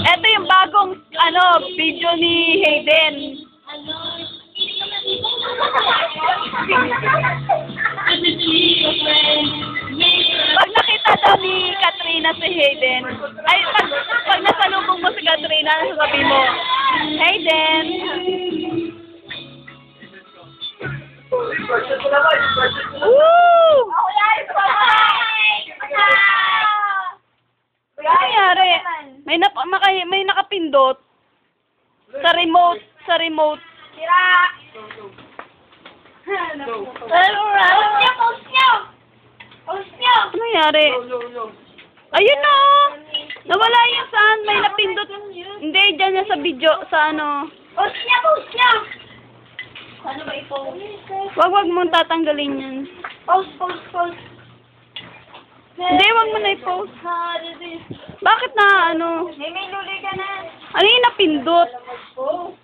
Ito yung bagong, video ni Hayden. Pag nakita daw ni Katrina si Hayden, ay, pag nasalubong mo si Katrina, nasasabi mo, Hayden! Woo! Ano nangyari? May nakapindot sa remote. Sira! Post niyo! Ano nangyari? Ayun na! Nawala yung saan. May napindot. Hindi, dyan yan sa video. Sa ano. Post niyo! Ano ba i-post? Wag mong tatanggalin yan. Post. Hindi, wag mo na i-post. Bakit na ano? May luli ka na. Ano yung napindot? Oh.